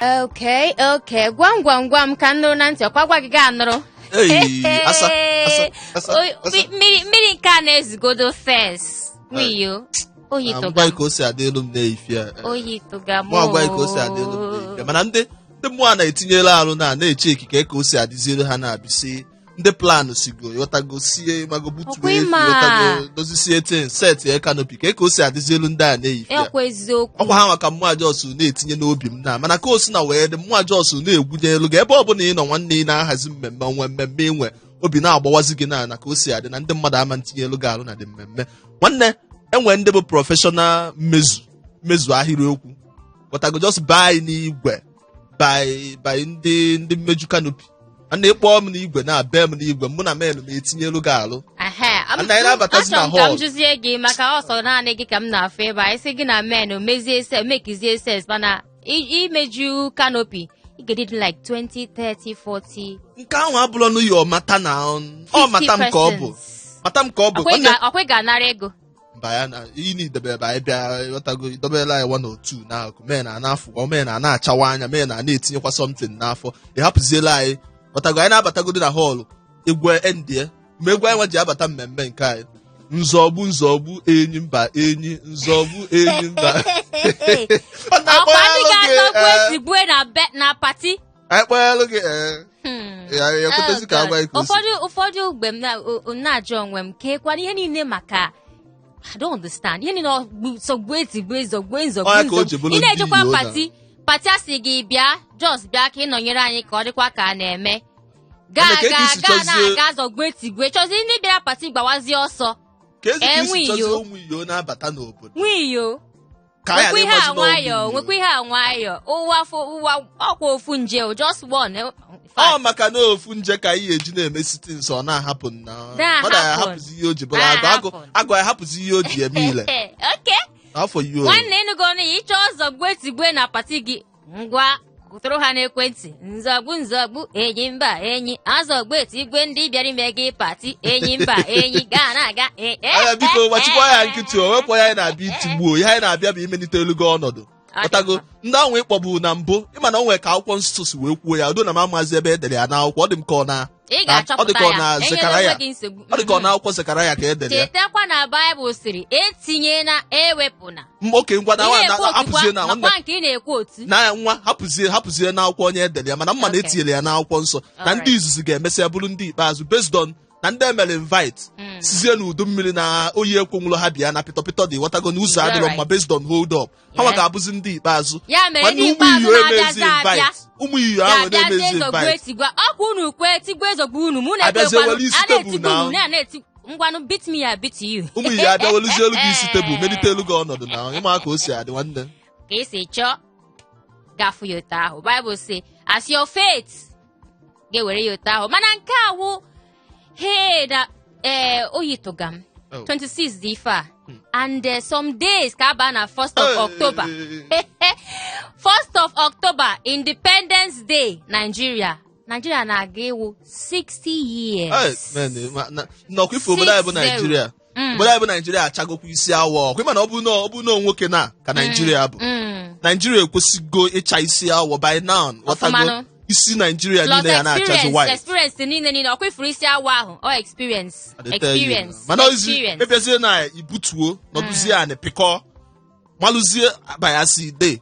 Okay. Gwam ka nụrụ na ntị ọkwa gwa gị ga anụrụ. Asa. Mmiri nke a na-ezigodo fes. Wiyo. Oyi tụga. Mgbe ka o si adị elu m na-eyifia. Oyi tụga m. Mgbe ka o si adị elu m na-eyifia. Mana ndị mmụọ na-etinyela arụ na-eche ekike ka o si adịziere ha na-abịsị. Ndị plan sigo yotago sie mago butu yotago dozisie tin set canopy ka o si adịzielu ndị a na-eyifia. Ọkwa ha maka mmụọ Jos na-etinye n'obi m na mana ka o si na wee dị mmụọ Jos na-egwunye elu ga ebe ọ bụla ị nọ nwanne ị na-ahazi mmemme inwe obi na-agbawazi gị na ka o si adị na ndị mmadụ ama ntinye elu ga-alụ na dị mmemme nwanne enwe ndị bụ prọfeshọnal mmezu ahịrịokwu yotago just buy n'igwe by ndị mmeju canopy ana ịkpọ m n'igwe na-abịa m n'igwe mụ na men m etinye elu ga-alụ achọrọ ka m jụzie gị maka ọsọ naanị gị ka m na-afụ ebe a isi gị na men mekizie ses mana imeju canopy ị ga-edị like 20, 30, 40 nke ahụ abụrụ n'ụyọ mata na ọ mata m ka ọ bụ ọkwa ị ga-anara ego mba ya na iyi na-idebe ebe anyị bịa ghọtago idobela ya 1 or 2 n'akụ men a na-afụ men a na-achawa anya men a na-etinyekwa something n'afọ ị hapụziela anyị ọtago anyị na-abatagodi na họọlụ egwe endie ma egwu anyị nwa ji abata mmemme nke anyị nzọgbu enyi mba enyi nzọgbu enyi mba na pati anyị kpọnyelụ gị ya kwetezi ka agwa ike ụfọdụ mgbe m na-ajụ onwe m ka ekwana ihe niile maka I don't understand ihe niile zọgbu ị na-ejekwa pati asị gị bịa Jos bịa ka ị nọnyere anyị ka ọ dịkwa ka a na-eme gaa na-aga zọgbu etigwe chọzi ndị bịara pati gbawazie ọsọ na-abata n'obodo nwiyo nwekwa ihe a nwayọ ụwa ọkwa ofu nje just one ọ maka na ofu nje ka ihe eji na-eme site nso ọ na-ahapụ na ọ na-ahapụzi ihe o ji bụrụ agụ ahapụzi ihe o ji eme ile nwanne ịnụgo na ịchọ zọgbu etigwe na pati gị ngwa gụtụrụ ha n'ekwentị nzọgbu enyi mba enyi azọgbu etigwe ndị bịara ime gị pati enyi mba enyi gaa na-aga biko gbachikwa ya nkịtị o wepụ ya na-abịa itigbuo ihe anyị na-abịa bụ imelite elu gị ọnọdụ ọtago ndị ahụ ịkpọbụ na mbụ ịma na o nwere ka akwụkwọ nsọ si wee kwuo ya udo na m amazi ebe edere ya n'akwụkwọ ọ dị m ka ọ na akwụkwọ Zekaraya ka edere ya chetakwa na Baịbụl sịrị etinye na ewepụ na oke ngwa hapụzie na nke ị na-ekwu otu na nwa hapụzie n'akwụkwọ onye edere ya mana mma na etinyere ya n'akwụkwọ nsọ na ndị izuzu ga-emesịa bụrụ ndị ikpeazụ based on na ndị emere invite sizie n'udu mmiri na oyi ekwenwụlọ ha bịa na pịtọpịtọ dị ghọtago na ụzọ adịrọ mma based on hold up ha nwa ga-abụzi ndị ikpeazụ ụmụ iyo ahụ na-emezi invite ọkwa unu kwe tigwe ezogbu unu mụ na-eti ngwanụ beat me ya beat you ụmụ iyo abịawoluzi elu gị isi tebụl melite elu gị ọnọdụ na ịma ka o si adị nwanne ka esi chọọ gafu ya otu ahụ Bible say as your faith ga-ewere ya otu ahụ mana nke awụ da oyitogam 26 dị ife a and some days ka aba na 1st of October 1st of October Independence Day Nigeria na-aga iwu 60 years nnọkwa ife obodo anyị bụ Nigeria obodo anyị bụ Nigeria achagokwa isi awọ ọkwa ịma na ọ bụ na nwoke na ka Nigeria bụ Nigeria ekwesịgo ịcha isi awọ by now watago isi Nigeria niile ya na-achazi white experience niile ọkwa ifuru isi awọ ahụ ọ experience mana ozi ebezie na ibutuo nọduzie anị pịkọ malụzie bayasi ide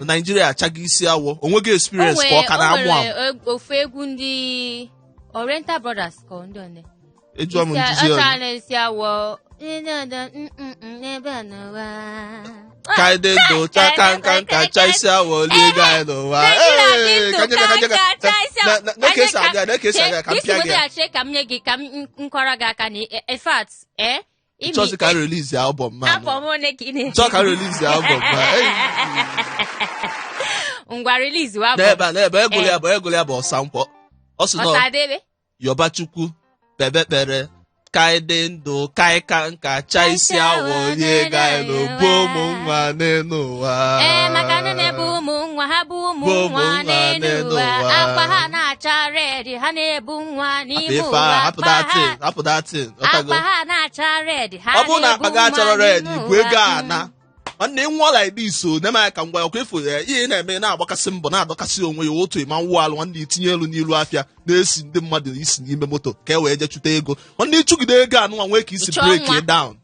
Nigeria achaghị isi awọ onweghị experience ka ọ ka na-amụ amụ ofu egwu ndị Oriental Brothers ka ndị one eju ọmụ nduzi isi awọ kaide ndo chaka nka cha isi awọ liga anyị n'ụwa na-ekesa aga ka mpịa gị ka m nye gị ka m nkọrọ gị aka na in fact chọọsị ka release ya album man chọọ ka release ya album ngwa release wa n'ebe egwuli ya bụ ọsankwọ ọ sị na Yọbachukwu kpere kaide ndụ kaịka nka cha isi awọ onye ga-elu bụ ụmụ nwa n'elu ụwa maka na na-ebu ụmụ nwa ha bụ ụmụ nwa n'elu ụwa akwa ha na-acha red ha na-ebu nwa n'ime ụwa akpa ha na-acha red ha ọ bụrụ na akpa gị achọrọ red igwe ego a na nwanne nwa like this so na-eme ka ngwa ọkwa efu ihe na-eme na-agbakasị mbọ na-adọkasị onwe ya otu ịma nwụ alụ nwanne itinye elu n'ilu afịa na-esi ndị mmadụ isi n'ime moto ka e wee jee chụta ego nwanne ịchụgide ego anụnwa nwee ka isi break down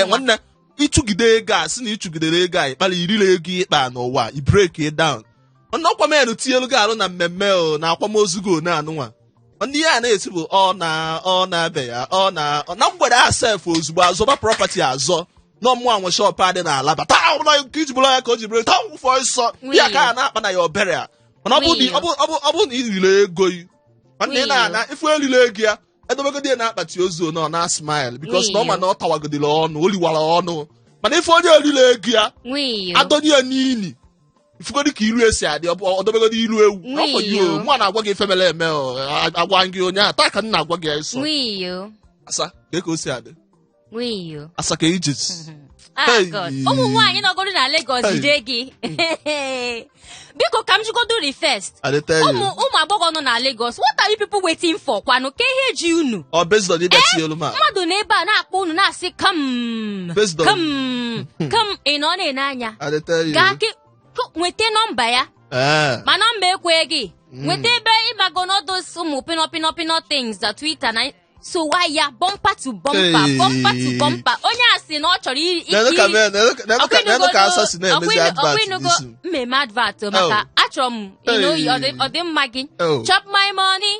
nwanne ịchụgide ego a sị na ịchụgidere ego a ịkpara irire ego ịkpa n'ụwa i break down nwanne ọkwa menụ tinye elu gị alụ na mmemme na akwamozu go na anụnwa nwanne ihe a na-esi bụ ọ na-abịa ya na mgbede a sef ozugbo azọba property azọ n'ọmụ anwe shop adị n'ala bata ọbụla nke iji bụrụ ya ka o ji bụrụ taa nwụfọ ịsọ ya ka a na-akpa na ya obere ya mana ọ bụ na irire ego yi nwanne na ifu elile ego ya edobegodi ya na-akpati ozu nọ na smile because na ọ ma na ọ tawagodile ọnụ o liwara ọnụ mana ife onye elile ego ya adọnye ya n'ini ifugodi ka ilu esi adị ọdobegodi ilu ewu n'ọfọdụ mụ na-agwa gị ife mere eme agwa gị onye a taa ka m na-agwa gị ịsọ asa ka o si adị asa ka ijiz ụmụ nwaanyị nọgoro na Lagos jide gị biko ka m jigodo first ụmụ agbọghọ nọ na Lagos what are you people waiting for kwanụ ka ihe ji unu mmadụ na ebe a na-akpọ unu na-asị kam ị nọ na-ene anya gaa nweta nọmba ya ma nọmba ekwe gị nweta ebe ịmago n'odos ụmụ pino things na Twitter na so ya bumper to bumper onye asị na ọ chọrọ mmemme advert maka achọrọ m ọ dị mma gị chop my money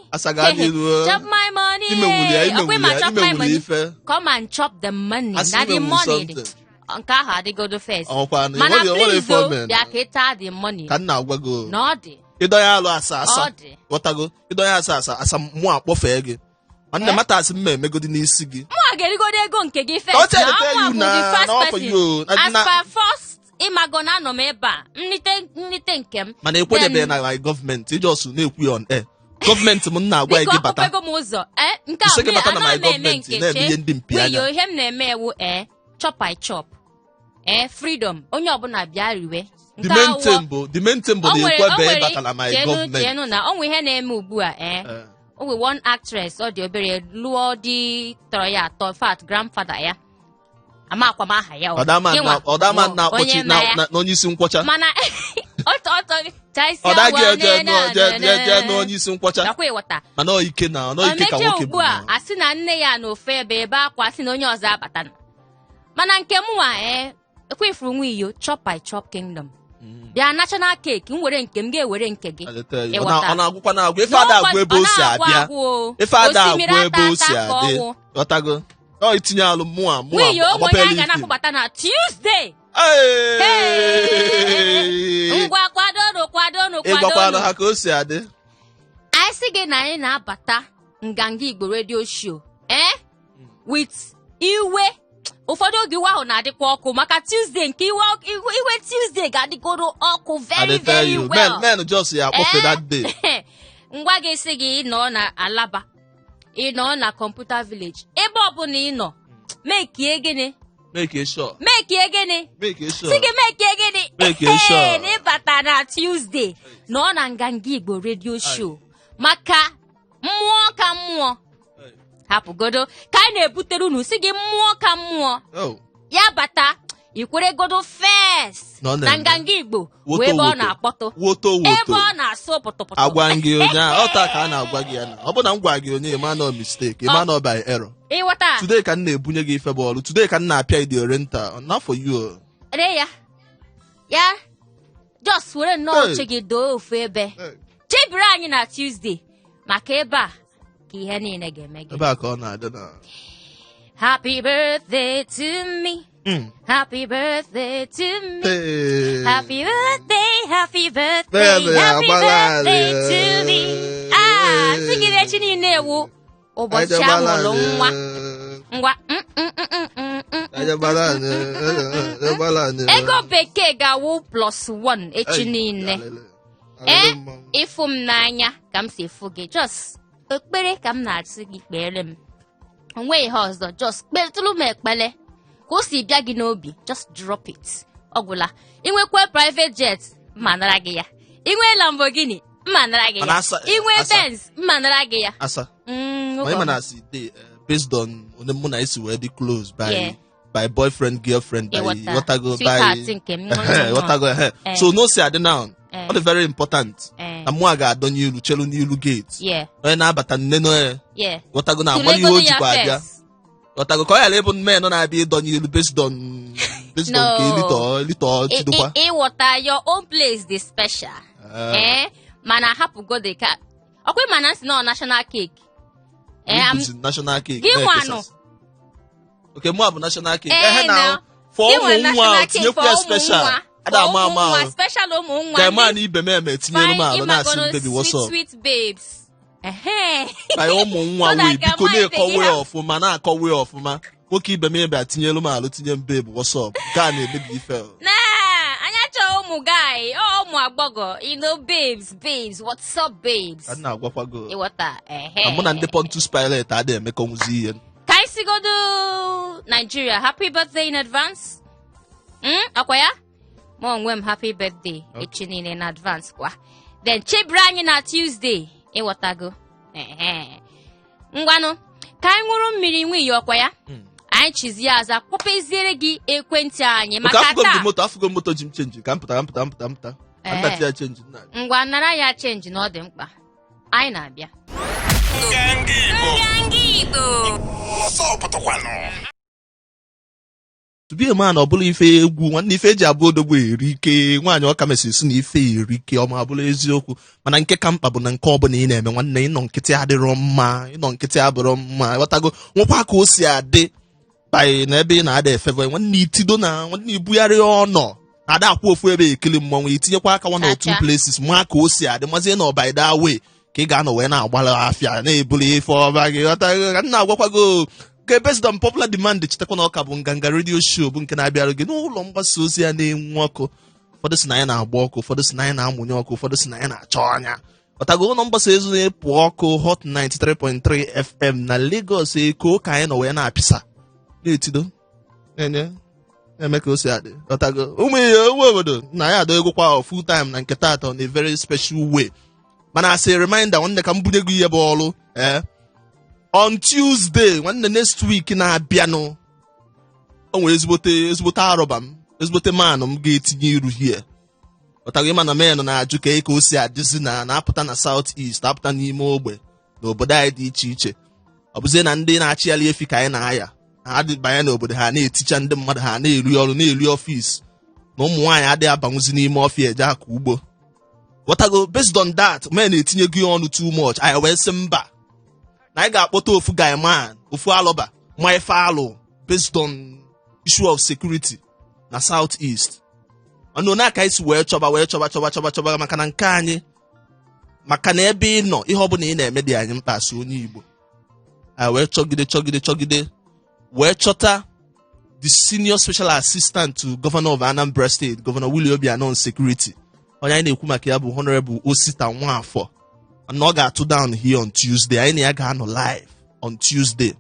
ọkwe ma chop my money come and chop the money na the money nke ahụ adịgodo first mana please o bịa ka ịta the money ka nna agwago na ọ dị ịdọnye alụ asa ghọtago ịdọnye asa mụ akpọfee gị nwanne matasị mma emegodi n'isi gị mụ ga-erigodo ego nke gị first na ọmụ bụ the first person as per first ịmago na anọ m ebe a nlite nke m mana ekwenyebeghị na gọọmenti ijọsụ na-ekwu ya on air gọọmenti m na-agwa gị bata biko m ụzọ nke a anaghị m eme nke chee ihe m na-eme ewu chop I chop freedom onye ọbụla bịa riwe the main thing bụ na ekwebe ịbatala my gọọmenti na onwe ihe na-eme ugbu a onwe one actress ọ dị obere lụọ di tọrọ ya atọ fat grandfather ya amakwa m aha ya ọdama na-akpọchi na onye isi nkwọcha mana ọ daghị eje n'onye isi nkwọcha mana ọ ike ka nwoke ugbu a asị na nne ya na ofe ebe akwa asị na onye ọzọ abata mana nke m nwa ekwefuru nwa iyo chop I chop kingdom bịa national cake m were nke m ga-ewere nke gị ọ na-agwụkwa na-agwụ ife ada agwụ ebe o si abịa ife ada agwụ ebe o si adị ghọtago ọ itinye alụ mụa onye a ga na-akpọbata na Tuesday ngwa kwadonu ịgwakwara ha ka o si adị anyị sị gị na anyị na-abata nganga Igbo radio show with iwe ụfọdụ oge iwe ahụ na-adịkwa ọkụ maka Tuesday nke iwe Tuesday ga-adịgoro ọkụ very very well men just ya akpọfe that day ngwa gị sị gị ịnọ na Alaba ịnọ na Computer Village ebe ọbụla ịnọ mekie gịnị sị gị mekie gịnị na ịbata na Tuesday nọ na nganga Igbo radio show maka mmụọ ka mmụọ hapụgodo ka anyị na-ebutere unu si gị mmụọ ka mmụọ ya bata ikweregodo first na nganga Igbo wee ebe ọ na-akpọtụ ebe ọ na-asụ pụtụpụtụ agwa gị onye ọta ka a na-agwa gị ya na ọ bụ na m gwa gị onye ịma na mistake ịma na by error ịghọta today ka m na-ebunye gị ife bọọlụ today ka m na-apịa ide oriental not for you re ya just were nnọọ uche gị doo ofu ebe chebiri anyị na Tuesday maka ebe a ihe niile ga-eme gị ebe a ka ọ na-adị na happy birthday to me happy birthday to me happy birthday to me sigide echi niile ewu ụbọchị amụrụ nwa ego bekee ga-awụ +1 echi niile ịfụ m n'anya ka m si fụ gị just ekpere ka m na-asị gị kpere m onwe ihe ọzọ just kpetụrụ m ekpere ka o si bịa gị n'obi just drop it ọgwụla inwekwa private jet mma nara gị ya inwe Lamborghini mma nara gị ya inwe Benz mma nara gị ya asa based on onye mụ na esi wee dị close by by boyfriend, girlfriend, by whatever, by so no say I now. All very important. Amuaga don you chelu nilu gate. Yeah. When I but neno whatever now what you hold you whatever call label men na be don you based on little water your own place this special. Man I happen go the cat. Okay, man is no national cake. National cake. Give one. Okay, more national cake. Now for one special. Mama special man ibe me tinye no na asi baby what's up. Sweet babes. By nwa we biko na ekowe ofuma na akowe ofuma. Nwoke ibe me be tinye lo ma lo tinye babe what's up. Ga na baby fell. Anya cho umu guy, umu agbogo, babes, what's up babes? Ana agwakwa go. E wata Amuna ndị Pontus Pilot ade emeka omuzi ihe. Kai si go do Nigeria. Happy birthday in advance. Akwaya? Mom, happy birthday. Okay. In advance. Then Chibranyi na Tuesday. E watago. Ngwano. Kai nguru mmiri nwi yokwa ya. Anyị chizi aza kpopeziere gị ekwentị anyị maka taa. Afugo moto jim change. Ka mpụta. Anta change na. Ngwa nara ya change na ọ dị mkpa. Anyị na-abịa. Ngangibo. To be a man ọ bụla ife egwu nwanne ife eji abụ odogbo eri ike nwaanyị ọka mesịrị na ife eri ike ọma abụla eziokwu mana nke ka mkpa bụ na nke ọbụla ị na-eme nwanne ịnọ nkịtị adịrọ mma ịnọ nkịtị abụrọ mma ghọtago nwekwa ka o si adị by na ebe ị na-ada efevo nwanne itido na nwanne ibugharị ọnọ na-ada akwụ ofu ebe ekele mmọnwụ itinyekwa aka one or two places ma ka o si adị mazie na by that way ka ị ga-anọ wee na-agbara afịa na-ebuli ife ọba gị ghọtago ka nna agwakwago nke based on popular demand chetakwa na ọka bụ nganga radio show bụ nke na-abịara gị n'ụlọ mgbasa ozi ya na-enwu ọkụ ụfọdụ si na ya na-agba ọkụ ụfọdụ si na ya na-amụnye ọkụ ụfọdụ si na ya na-achọ anya ọtago ụlọ mgbasa ozi na-epụ ọkụ hot 93.3 FM na Lagos Eko ka anyị nọ wee na-apịsa na-etido eme ka o si adị ọtago ụmụ ihe ụmụ obodo na ya adọ egwu kwa full time na nke taata on a very special way mana as a reminder nwanne ka m bunye gị ihe bụ ọrụ on Tuesday nwanne next week na-abịanụ o nwere ezigbote arọba m ezigbote manụ m ga-etinye iru hie ọtago ịma na men na-ajụ ka o si adịzi na-apụta na South East apụta n'ime ogbe na obodo anyị dị iche iche ọ bụzie na ndị na-achịgharị efi ka anyị na-aya ha adịbanye n'obodo ha na-eticha ndị mmadụ ha na-eri ọrụ na-eri ọfịs na ụmụ nwaanyị adịghị abanwụzi n'ime ọfịa eje aka ugbo ọtago based on that men na-etinye gị ọnụ too much anyị wee sị mba na anyị ga-akpọta ofu guy man ofu alọba ma ife alụ based on issue of security na South East ọnụ na aka isi wee chọba maka na nke anyị maka na ebe ị nọ ihe ọbụla ị na-eme dị anyị mkpa so onye Igbo anyị wee chọgide wee chọta the senior special assistant to Governor of Anambra State Governor Willie Obianọ on security onye anyị na-ekwu maka ya bụ Honorable Osita Nwafọ and ọ ga-atụ down here on Tuesday anyị na ya ga-anọ live on Tuesday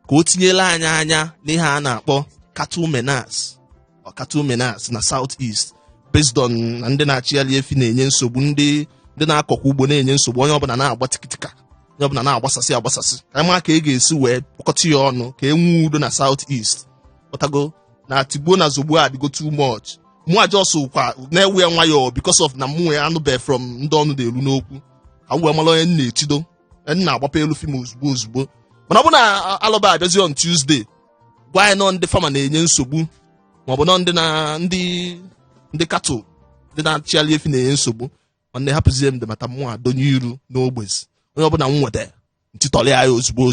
ka o tinyela anyị anya n'ihe a na-akpọ cattle menace na South East based on ndị na-achịgharị efi na-enye nsogbu ndị na-akọkwa ugbo na-enye nsogbu onye ọbụla na-agba tikitika onye ọbụla na-agbasasị ka anyị ma ka ga-esi wee kpọkọta ya ọnụ ka e nwee udo na South East ọtago na tigbuo na zogbuo adịgo too much mụ ajọsụ kwa na-ewe nwayọọ because of na mụ anụbe from ndị ọnụ na-eru n'okwu ka m wee mara onye na-etido na-agbapa elu fim ozugbo mana ọ bụ na alọba abịazi on Tuesday gwa anyị nọ ndị fama na-enye nsogbu maọbụ nọ ndị katụl ndị na-achịgharị efi na-enye nsogbu nwanne hapụzie m mata mụ adonye iru n'ogbezi onye ọbụla m nweta ntịtọrị ya ozugbo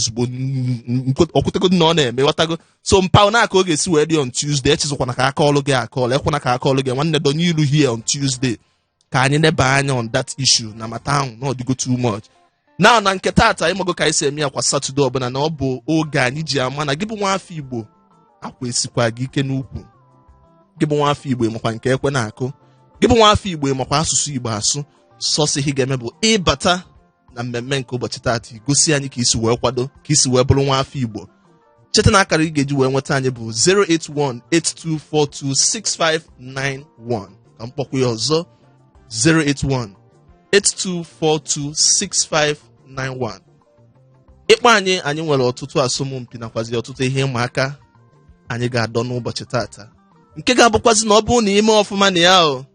okwutego na ọ na-eme ghọtago so mpa na aka ọ ga-esi wee dị on Tuesday echezọkwana ka aka ọlụ gị akọọlụ ekwana ka aka ọlụ gị nwanne donye iru here on Tuesday ka anyị neba anya on that issue na mata ahụ na ọ dịgo too much na nke taata ịmago ka anyị si eme ya kwa Saturday ọbụla na ọ bụ oge anyị ji ama na gị bụ nwa afọ Igbo akwa esikwa gị ike n'ukwu gị bụ nwa afọ Igbo makwa nke ekwe na-akụ gị bụ nwa afọ Igbo makwa asụsụ Igbo asụ sọsị ihe ga-eme bụ ịbata na mmemme nke ụbọchị taata igosi anyị ka isi wee kwado ka isi wee bụrụ nwa afọ Igbo cheta na akara ị ga-eji wee nweta anyị bụ 08182426591 ka m kpọkwa ya ọzọ 08182426591 ịkpọ anyị nwere ọtụtụ asọmpi nakwazi ọtụtụ ihe ịma aka anyị ga-adọ n'ụbọchị tata nke ga-abụkwazi na ọ bụrụ na ime ọfụma na ya o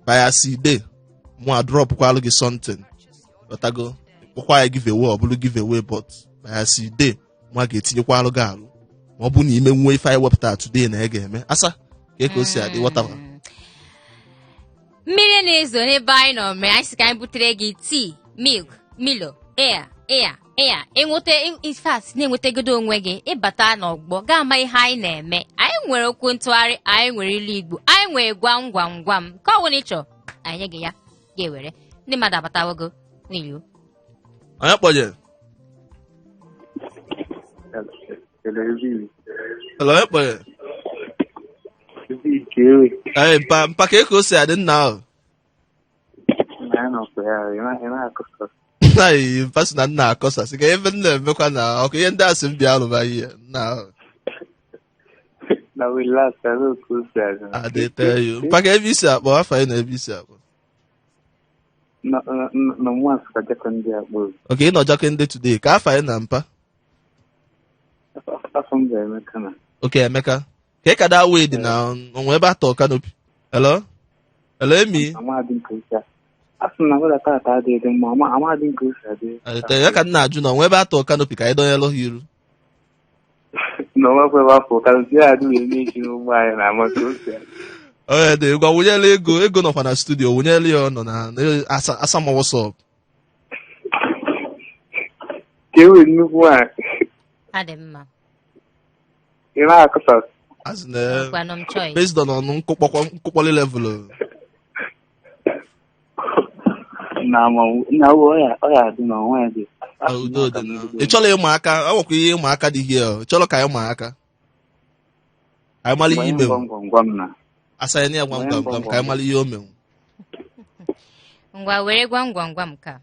bayasi ide mụ adrọpụkwalụ gị something ọtago kpọkwa ya giveaway ọ bụrụ giveaway but bayasi ide mụ a ga-etinyekwalụ gị alụ ma ọ bụ na ime nwe ife anyị wepụta today na ya ga-eme asa ka o si adị whatever. Mmiri na-ezo n'ebe anyị nọ mere anyị si ka anyị butere gị tii, milk, milo, air infast na-enwetagodo onwe gị ịbata n'ọgbọ ga-ama ihe anyị na-eme. Anyị nwere okwu ntụgharị, anyị nwere ilu Igbo, anyị nwere gwam gwam gwam ka ọ bụla ịchọ anyị nye gị ya ga-ewere. Ndị mmadụ abatawogo n'ilu onye kpọje onye kpọje mpa ka o si adị nna ahụ mpa si na nna akọsasị ka ebe nna emekwa na ọkụ ihe ndị asị m bịa alụba ihe nna ahụ adịteyo mpa ka ebe isi akpọ afọ anyị na ebe isi akpọ oke ị nọ Jakande today ka afọ anyị na mpa oke Emeka ka ị ka daa wee dị na onwe ebe atọ kanopi hello emi ya ka nna ajụ na onwe ebe atọ kanopi ka anyị dọnyelụ ha iru onye dị gwa wụnyela ego nọkwa na studio wụnyela ya ọ nọ na asamawọsọp adị mma based on ọnụ nkụkpọli level ị chọrọ ịma aka ọ nwekwa ihe ịma aka dị ihe ị chọrọ ka anyị ma aka anyị mara ihe ime asa ya gwam gwam gwam ka anyị mara ihe o menwu ngwa were gwam gwam gwam ka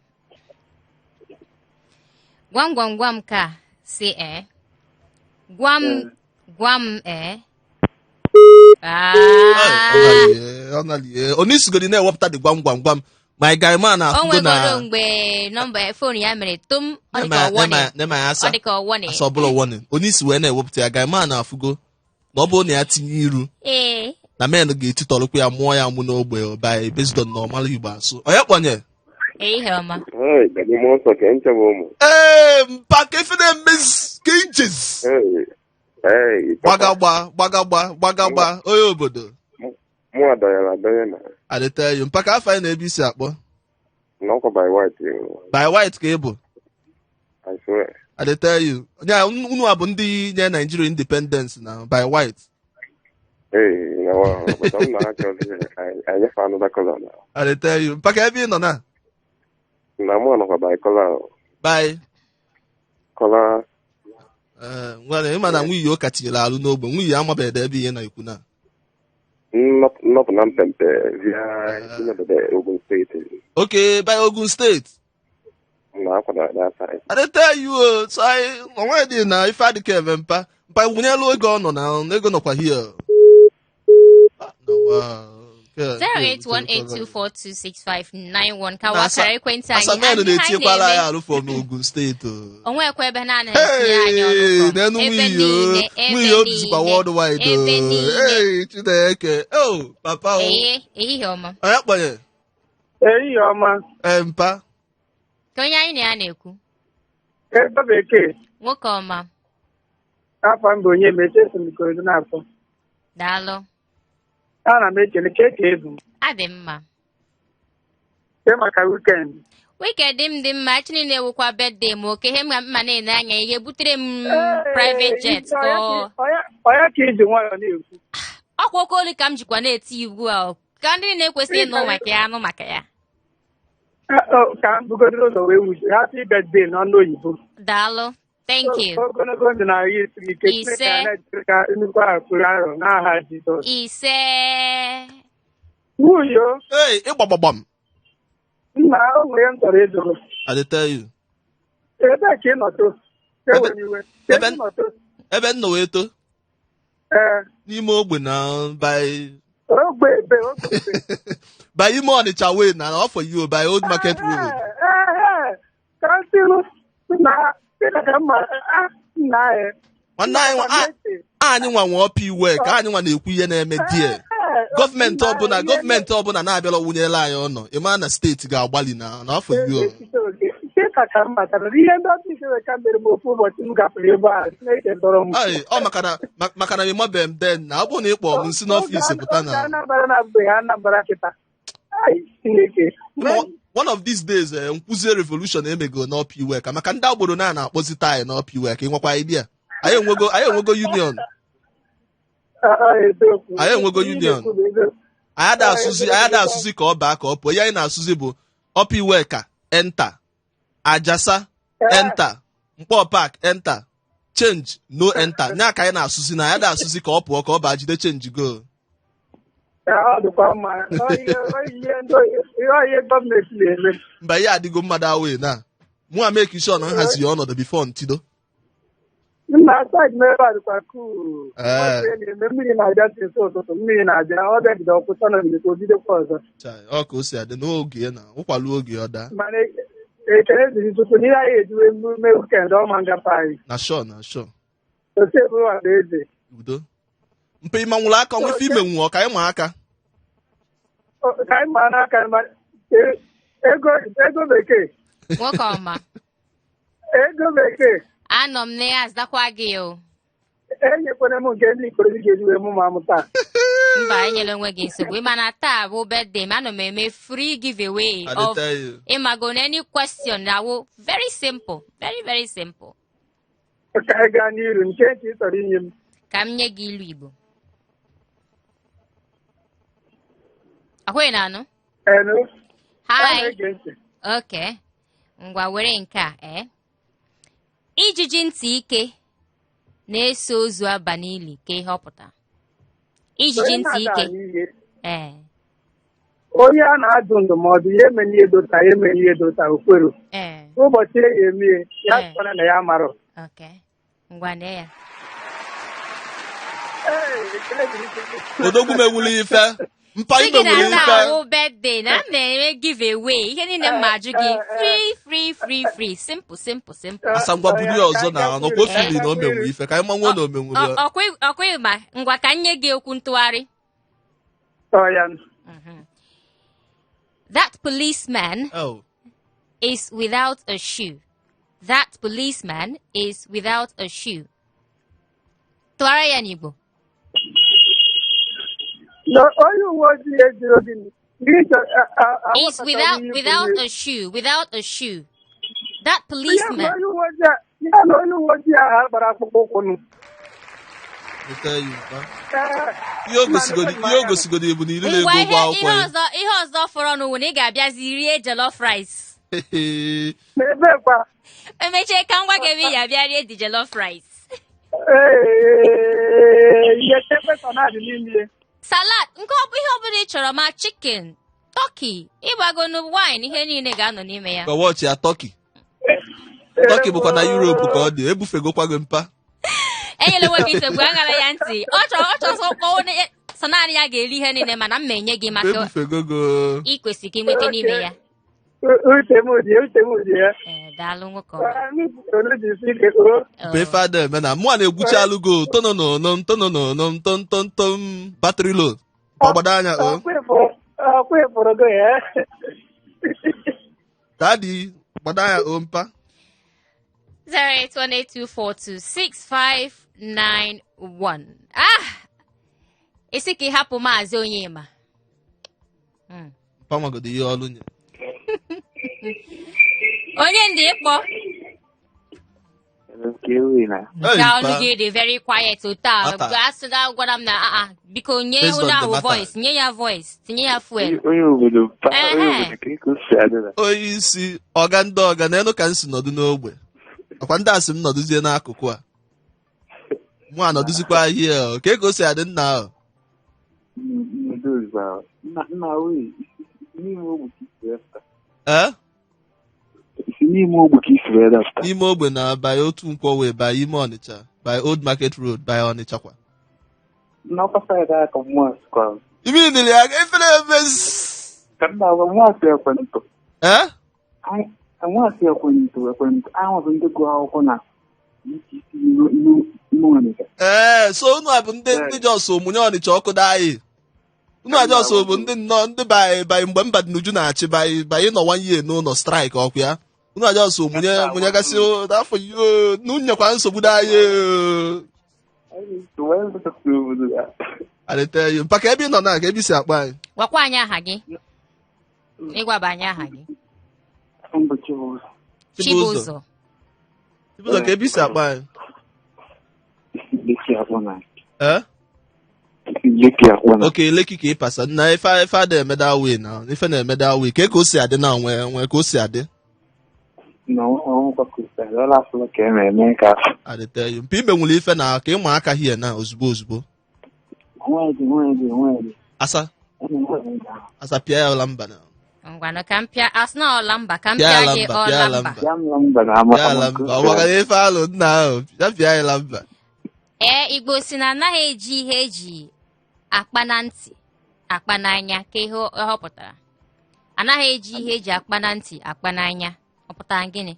gwam gwam gwam ka si gwam onye isigodi na-ewepụta dị gwam gwam gwam ma ị gaghị ma na afụgo na o nwere mgbe nọmba fon ya mere tum ọ dịka warning asa ọbụla warning onye isi wee na-ewepụta ya gaghị ma na afụgo na ọ bụrụ na ya tinye iru na men ga-etitọrọkwa ya mụọ ya mụ n'ogbe by based on normal Igbo asụ onye kpọnye ihe ọma mpa ka ife na-emezi ka inches gbagagba onye obodo adịteyo mpa ka afọ anyị na-ebe isi akpọ by white ka ị bụ adịteyo unu a bụ ndị nye Nigeria independence na by white adịteyo mpa ka ebe ị nọ na ngwana ịma na nwunye ụka tinyere alụ n'ogbe nwunye amabeghị ebe ihe na-ekwu na nnọpụ na mpempe via Ogun steeti. Okay, by Ogun State. I tell you, so I already now if I can mpa wunyelu ego ọ nọ na ego nọkwa here. No, 08182426591 ka wakara ekwentị anyị asamenu na-etiekwala ya alụ from Ogun State. Onwekwa ebe na na-etinye anyị ọnụ ebe niile worldwide. Hey, Chineke. Oh, papa. Ehihie ọma. Onye kpọnye? Ehihie ọma. Mpa. Ka onye anyị na ya na-ekwu? Ebe bekee. Nwoke ọma. Afọ mbụ onye mechesi m ikodo n'afọ. Daalụ. Ana m ekele ka ebu. Adị mma. Maka weekend. Weekend m dị mma, chi niile ewukwa birthday m oke ihe mma na-ene anya ihe butere m private jet. Onye ka iji nwayọ na-ekwu. Ọkwa oke olu ka m jikwa na-eti iwu a ka ndị na-ekwesịghị ịnụ maka ya anụ maka ya. Ka m bugodoro ụzọ wee wuzi happy birthday n'ọnụ oyibo. Daalụ. Thank you. Ogologo ndụ na ahụ isi ike. Ise. Ka nnukwu akụrụ arọ n'aha Jizọs. Ise. Wuyo. Hey, ịgbagbam. Nna o nwere m chọrọ ịjụrụ. I tell you. Ebe ka ị nọtụ. Ebe m nọ wee to. N'ime ogbe na by. Ogbe. By ime Ọnịcha way na offer you by Old Market Road. Ka ntịrụ na ịdaga mma na nwanne anyị nwa nwe ọpa iwe ka anyị nwa na-ekwu ihe na-eme die gọọmenti ọbụla na-abịala wunyela anyị ọnọ ịma na steeti ga-agbalị n'afọ iri ọ maka na ịmabeghị m den na ọ bụrụ na ị kpọọ m nsi n'ọfịs pụta na one of these days nkwụzie revolution emego n'ọpa iwe ka maka ndị agboro na-akpọzite anyị n'ọpa iwe ka ị nwekwa idea anyị enwego union anyị ada asụzi ka ọ baa ka ọ pụọ ihe anyị na-asụzi bụ ọpa iwe ka enter ajasa enter mkpọ park enter change no enter nya ka anyị na-asụzi na anyị ada asụzi ka ọ pụọ ka ọ baa jide change go mba ihe adịgo mmadụ awe na mụ make sure na nhazi ya ọnọdụ before ntido ọ ka o si adị n'oge na ụkwalụ oge ọ daa na sure udo mpe ịma nwụrụ aka nwefe ime nwụọ ka anyị ma aka ego bekee nwoke ọma ego bekee anọ m na ya azakwa gị o enyekwere m nke ndị ikoro ga-eji wee mụ ma mụta mba enyela onwe gị nsogbu ịmana taa bụ birthday m ana m eme free giveaway of ịmago na any question na wo very simple very simple ka anyị gaa n'iru nke ị chọrọ inye m ka m nye gị ilu Igbo ahụghị na anụ hi okay ngwa were nke a ijiji ntị ike na-eso ozu aba n'ili ka ihe ọ pụtara ijiji ntị ike onye a na-adụ ndụmọdụ ya emeni edota okwero ụbọchị emie ya kpara na ya marọ ngwa nne ya odogwu mewuli ife mpa ime nwere ife birthday na na-eme giveaway ihe niile mma ajụ gị free simple asangwa buru ya ọzọ na anọkwa fili na omenwu ife ka anyị manwuo na omenwu ya ọkwa ma ngwa ka nye gị okwu ntụgharị that policeman is without a shoe. That policeman is without a shoe. Tụgharịa ya n'Igbo. Is without a shoe. Without a shoe. That policeman. Ihe ogosigodi ebu n'ilu na-ego ụgbọ akwụkwọ ya. Ihe ọzọ fọrọ n'ụwa na ị ga-abịazi rie jollof rice. Emechie ka ngwa ga-eme ya abịa rie di jollof rice. Salad nke ihe ọ bụla ị chọrọ ma chicken, turkey, ịgbagonu wine ihe niile ga-anọ n'ime ya. Ka watch ya turkey. Turkey bụkwa na Europe ka ọ dị ebufegokwa gị mpa. Enyela nwoke isegbu aṅara ya ntị ọ chọrọ kpọọ sọ naanị ya ga-eri ihe niile mana m na-enye gị maka ị kwesịrị ka ị nweta n'ime ya. Daalụ nwoke Befada eme na mụ na-egwucha alụgo tonononom battery low ọgbado anya Daddy gbado anya mpa 08182426591 isi ka ị hapụ maazị Onyema pamagodo ihe ọlụ nye onye ndị ịkpọ ọnụ gị dị very quiet taa asụga gwara m na biko nye onye ahụ voice nye ya voice tinye ya fuel onye isi ọga ndị ọga n'elu ka m si nọdụ n'ogbe ọkwa ndị asị m nọdụzie n'akụkụ a mụ a nọdụzikwa ahịa ka ego si adị nna ahụ n'ime ogbe na by otu nkwọ wee by ime Ọnịcha by Old Market Road by Ọnịcha kwa ime nile ya efere so unu abụ ndị Jos omunye Ọnịcha ọkụ daị unu Jos bụ ndị nnọọ ndị bai mgbe mba dị n'uju na-achị bai nọ 1 year n'ụlọ straịk ọkụ ya unu Jos omunye gasị n'afọ n'unyekwa nsogbu daị adịte mpaka ebe ị nọ na ka ebe isi akpa anyị gwakwa anyị aha gị ịgwaba anyị aha gị Chibụzọ ka ebe isi akpa anyị oke Lekki ka ị pasa na ife ada emeda wee na ife na-emeda wee ka o si adị na nwe ka o si adị adịte mpe ime nwere ife na ka ịma aka hie na ozugbo asa pịa ya ọla mba na ngwanụ ka mpịa asna ọla mba ka mpịa gị ọla mba ọ gwara ife alụ nna ahụ pịa ya ọla mba Igbo si na anaghị eji ihe eji akpa na ntị akpa n'anya ka ihe ọ pụtara anaghị eji ihe eji akpa na ntị akpa n'anya ọ pụtara gịnị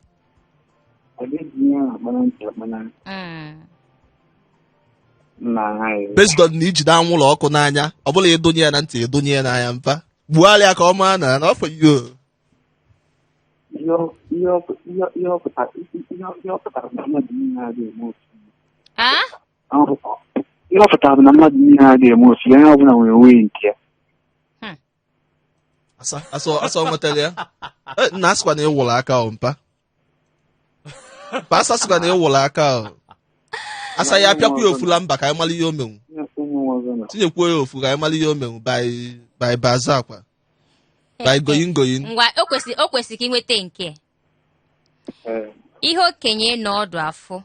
President na ijide anwụrụ ọkụ n'anya ọ bụla ịdonye ya na ntị ịdonye ya n'anya mpa gbugharịa ka ọ maa na n'afọ ihe ọ pụtara na mmadụ niile adịghị eme otu onye ọbụla nwere onwe nke ya asọ nwetara ya nna asịkwa na ịwụrụ aka ọ mpa asa sịkwa na ịwụrụ aka ọ asa ya apịakwa ya ofula mba ka anyị mara ihe o menwu tinyekwuo ya ofu ka anyị mara ihe o menwu by baza akwa by goyin ngwa o kwesịrị ka ịnweta nke ihe okenye nọ ọdụ afọ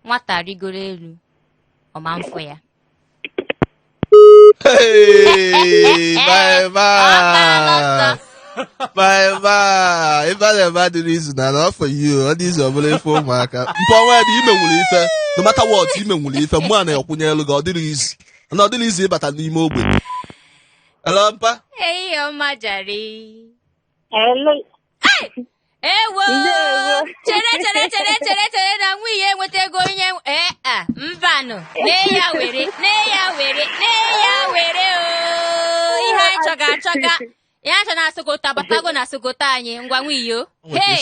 nwata rigoro elu ọma mfọ ya ife na-eme adịrị izu na n'afọ ihe ọ dị izu ọbụla ife ụmụaka mpa ọnwa dị ime nwere ife no matter what ime nwere ife mụ a na-ekwunye elu gị ọ dịrị izu ịbata n'ime ogbe hello mpa ewo chere na nwunye enweta ego onye mbanụ nee ya were ihe anyị chọga ya achọ na Sokota batago na Sokota anyị ngwa nwunye enweta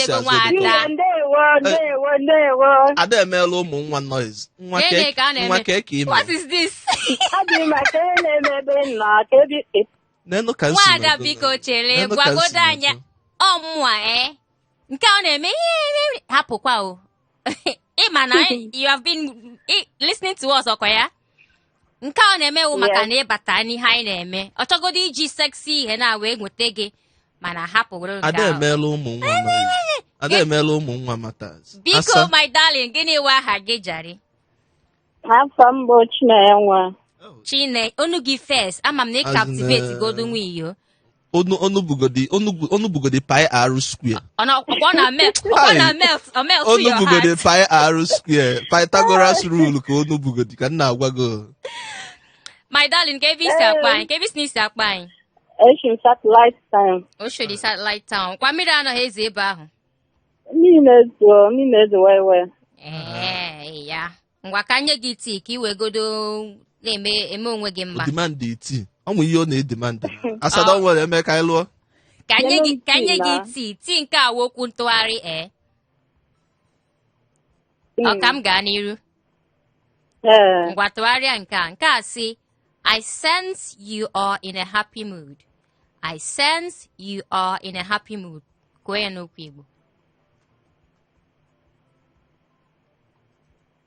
ego nwada ada emeela ụmụ nwa noise nwa ka ime what is this nwada biko chere gwagodo anya ọmụa nke ọ na-eme ihe hapụkwa o ịma na you have been listening to us ọkọ ya nke ọ na-eme wụ maka na ịbata n'ihe anyị na-eme ọ chọgodo iji sexy ihe na wee nweta gị mana hapụgoro nke ada emeela ụmụ nwa matters biko my darling gịnị wa aha gị jari afọ mbụ Chinenye onu gị first ama m na ị captivate godo nwa iyo onu bugodi pi r square ọ na melt onu bugodi pi r square Pythagoras rule ka onu bugodi ka nna agwa go my darling ka ebe isi akpa anyị ka ebe isi akpa anyị Oshodi satellite town kwa mmiri anaghị ezo ebe ahụ mmiri na-ezo wewe ya ngwa ka nye gị tii ka iwegodo na-eme onwe gị mma demand tii ọmụ ihe ọ na-edemand asada nwere eme ka anyị lụọ ka nye gị tii nke a okwu ntụgharị ọ ka m gaa n'iru ngwa tụgharịa nke a sị I sense you are in a happy mood. I sense you are in a happy mood. Kwee ya n'okwu Igbo.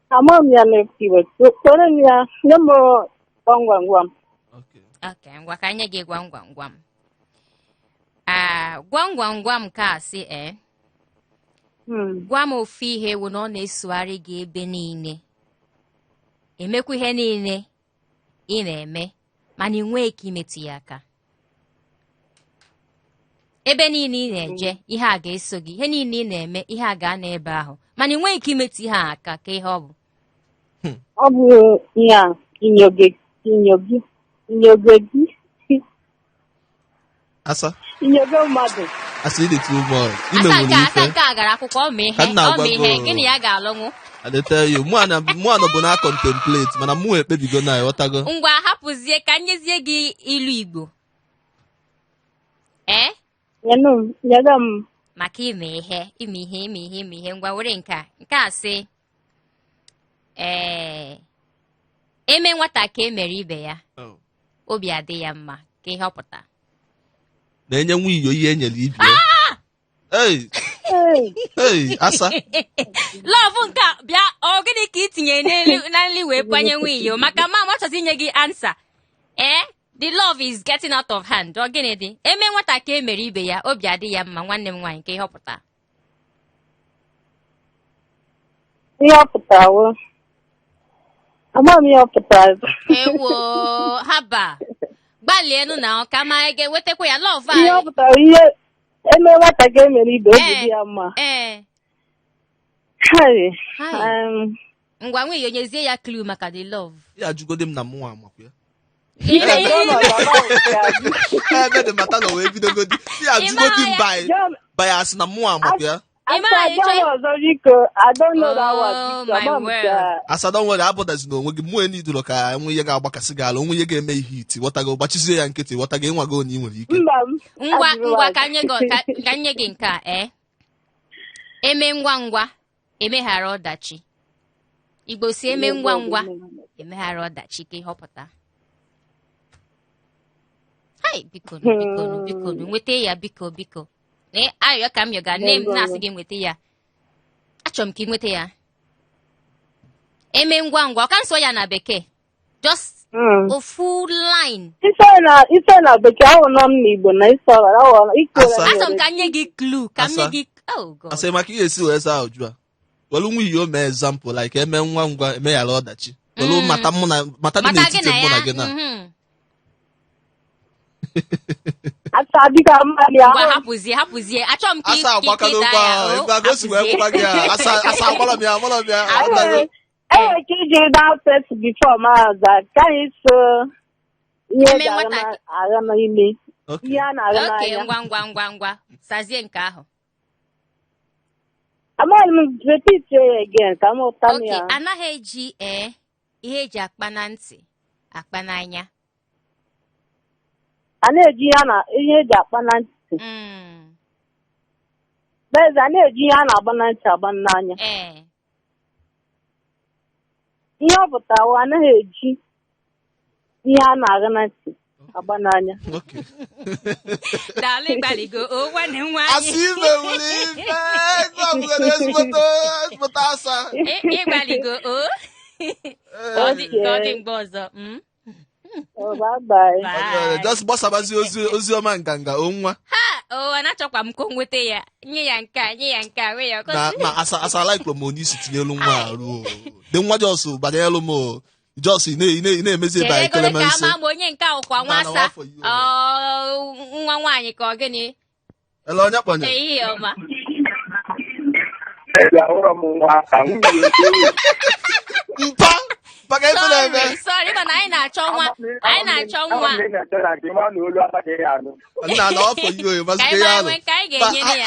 Ama m ya n'okwu Igbo. Kwere m ya nye m gwam. Okay, ngwa ka nye gị gwam. Gwam ka asị gwa m ofu ihe wụ na ọ na-esogharị gị ebe niile. Emekwa ihe niile ị na-eme mana ị nweghị ka imetụ ya aka. Ebe niile ị na-eje ihe a ga-eso gị, ihe niile ị na-eme ihe a ga n'ebe ahụ mana ị nweghị ka imetụ ihe a aka ka ihe ọ bụ. Ọ bụ ya inyoge asa inyoge mmadụ Asị dị too much. Asa nke agara akwụkwọ ọ mee gịnị ya ga-alụnwu. I tell you, mụ anọ bụ na contemplate mana mụ ekpebigo na ịghọtago. Ngwa hapụzie ka nyezie gị ilu Igbo. Nyega m. Maka ime ihe ngwa were nke a sị eme nwata ka emere ibe ya obi adị ya mma ka ihe ọpụta na-enye nwa iyo ihe enyere ibe ya. Asa love nke bịa ọ gịnị ka itinye na nri wee kwanye nwa iyo maka mama ọchọzi inye gị answer the love is getting out of hand ọ gịnị dị eme nwata ka emere ibe ya obi adị ya mma nwanne m nwaanyị ka ihe ọpụta Ihe ọpụta wo ama m ihe ọpụta ewo haba gbalienu na ọka ma ga-ewetakwa ya love ihe ọpụta ihe eme nwata ka emere ibe obi dị ya mma ngwa nwe iyo nyezie ya clue maka the love ya ajụgode m na mụ amakwa ya dị mata na wee bidogodi ya ajụgodi m bias na mụ amakwa ya asa don't worry abụdazi na onwe gị mụ enidụrụ ka enwe ihe ga-agbakasị gị ala onwe ihe ga-eme ihe iti ghọtago gbachizie ya nkịtị ghọtago ịnwago onye ị nwere ike ngwa ka nye gị nke a eme ngwa ngwa emeghara ọdachi Igbo si eme ngwa ngwa emeghara ọdachi ka ihe ọpụta biko nweta ya biko ayọ ka m yoga name na-asị gị nweta ya achọrọ m ka ị nweta ya eme ngwa ngwa ọ ka nsọ ya na bekee just a full line ife na bekee ahụ nọ m n'Igbo na achọrọ m ka nye gị clue ka m nye gị asị maka ihe esi wee saa uju a welu nwa iyo mee example like eme ngwa ngwa emeghara ọdachi welu mata dị n'etiti mụ na gị na hapụzie achọrọ m ka asa agbakala ụkwụ ahụ ebe a si wee kwụra gị asa agbara m ya enwere ike iji daset bifo maaza ka anyị so ihe ga-agha n'ime ihe a na-agha n'anya ngwa sazie nke ahụ amaghị m repeat ya again ka m ụta ya anaghị eji ihe eji akpa na ntị akpa n'anya a na-eji ihe eji akpa na ntị beze a na-eji ihe a na-agba na ntị agba n'anya ihe ọ pụtara anaghị eji ihe a na-agha na ntị agba n'anya daalụ ịgbaligo nwanne m nwaanyị asị ime wuli ife ezigbote asa ịgbaligo ka ọ dị mgbe ọzọ just gbasabazi ozi ọma nganga onwa anachọkwa m ka o nweta ya nye ya nke a wee ya na asa like m onye isi tinyelu nwa arụ dị nwa jos gbanyelu m jos na-emezi ebe anyị kelemensi ama m onye nke ahụkwa nwasa nwa nwaanyị ka ọ gịnị ele onye kpọnye ihe ọma mpa maka ebe na-eme sorry mana anyị na-achọ nwa nna na ọfọ ihe mazike ya alụ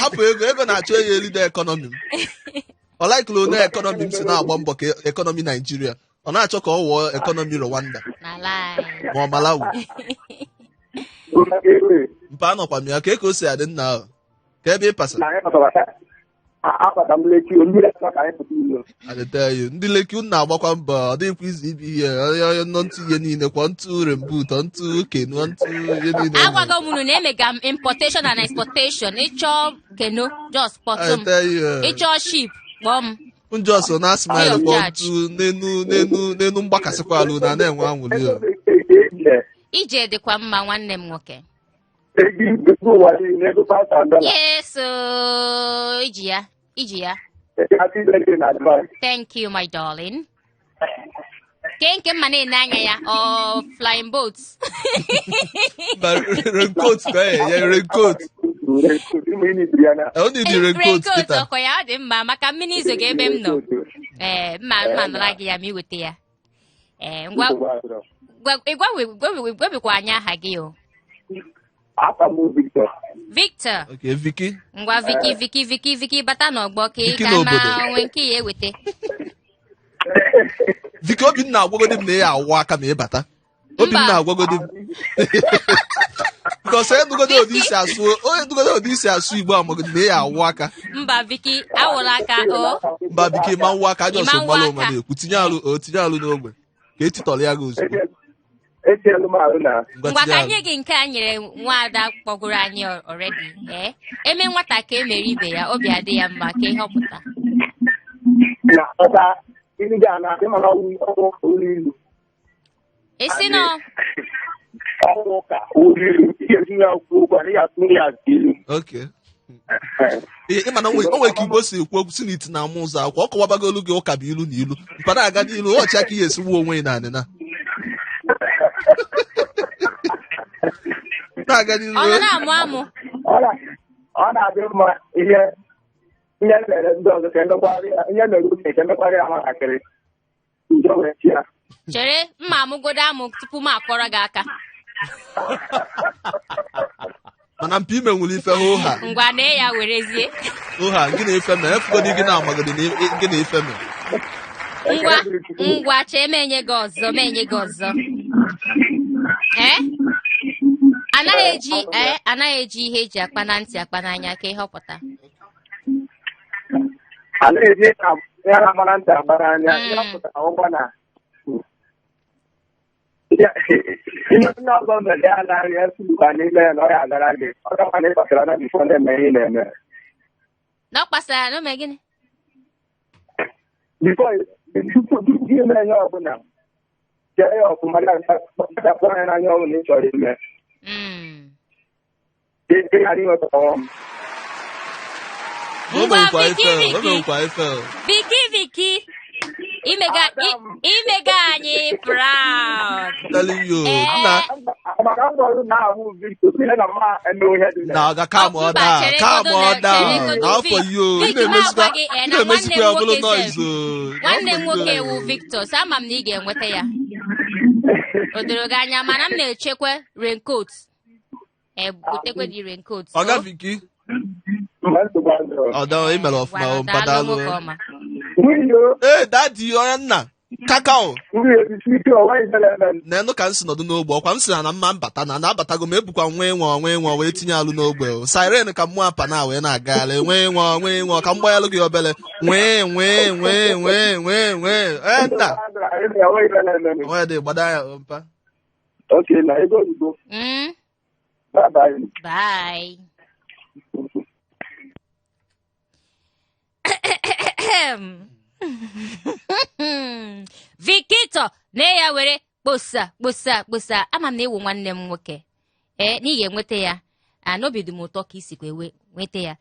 hapụ ego na-achọ ya elu na ekọnọmi m ọ laikụlụ onye ekọnọmi m si na-agba mbọ ka ekọnọmi Naijiria ọ na-achọ ka ọ wụọ ekọnọmi Rwanda ma ọ Malawi mpa anọkwa m ya ka eko si adị nna ahụ ka ebe ị pasa ndị Leki unu na-agbakwa mbọ ọ dịghịkwa izu ibe ihe onye nọ ntụ ihe niile kwa ntụ rembut ntụ kenu ntụ ihe niile agwago m na emega m importation and exportation ịchọ kenu just kpọtụ m ịchọ ship kpọọ m njọs na smile kpọọ ntụ n'enu mgbakasịkwa alụ na na-enwe anwụli ije dịkwa mma nwanne m nwoke yes iji ya thank you my darling nke mma na-ene anya ya flying boats raincoat raincoat ọkọ ya ọ dị mma maka mmiri izo ga ebe m nọ mma nara gị ya ma iweta ya ngwa gwebikwa anya aha gị o Afọ m Victor. Victor. Okay, Vicky. Ngwa Vicky bata n'ọgbọ ka ị ga na onwe nke ya eweta. Vicky Obinna agwagodi m na ya awụ aka ma ị bata. Obinna agwagodi m. Because onye dugodo odi isi asụ Igbo amagodi na ya awụ aka. Mba Vicky awụla aka o. Mba Vicky ma nwa aka ajọ so mmalụ onwe na-ekwu tinye alụ n'ogbe. Ka etitọrọ ya gị ozugbo. Ngwa ka anyị gị nke a nyere nwaada kpọgoro anyị already. Eme nwata ka emere ibe ya obi adị ya mma ka ihe ọpụta. Esi nọ. Okay. Ịma na onwe ka Igbo si ekwu okwu si na iti na amụ ụzọ akwụkwọ ọ kọwabagolu gị ụka bụ ilu na ilu mpana aga n'ilu ọchị aka ihe esigbu onwe ya na anịna na-aga n'ilu ọ na-amụ ọ na-adị mma ihe mere ndị ọzọ ka ihe mere uche ka emekwarị ya nwatakịrị chere mma amụgodo amụ tupu m akọrọ gị aka mana mpi ime nwere ife ụha ngwa na ya werezie ụha gị na-efe me efugodi gị na-amagodi gị na-efe me ngwa chee menye gị ọzọ anaghị eji ihe eji akpa na ntị akpa n'anya ka ihe ọpụta anaghị eji ya na-ama na ntị akpa n'anya ihe ọpụta ọgwa na ihe ọzọ mere ya anaghị esugba n'ime ya na ọ ya agara gị ọ gakwa na ịkpasara na bifo na-eme ihe na-eme na ọ kpasara na ome gịnị bifo ime ihe ọbụla jee ya ọfụma kpachapụ anya n'anya ọrụ na ị chọrọ ime Vicky imega anyị proud. Telling you, come on down. Now for you, nwanne m nwoke wu Victor, sama m na ị ga-enweta ya. O doro gị anya mana m na-echekwa raincoat. Butekwe di raincoat. Oga Vicky. Ọdọ email of my own badalu. Eh, daddy onye nna. Kakao. Na enu ka nsi nọdụ n'ogbe ọkwa m sị na mma mbata na abatago m ebukwa nwee nwa wee tinye alụ n'ogbe. Siren ka mmụọ apa na wee na-agagharị nwee nwa ka m gbanyelụ gị obele nwee nna. Onye dị gbada ya mpa. Okay, na ego ugbo. Bye. Victor na ya were kposa ama m na ewu nwanne m nwoke n'ihi enweta ya n'obi dị m ụtọ ka isi kwewe nweta ya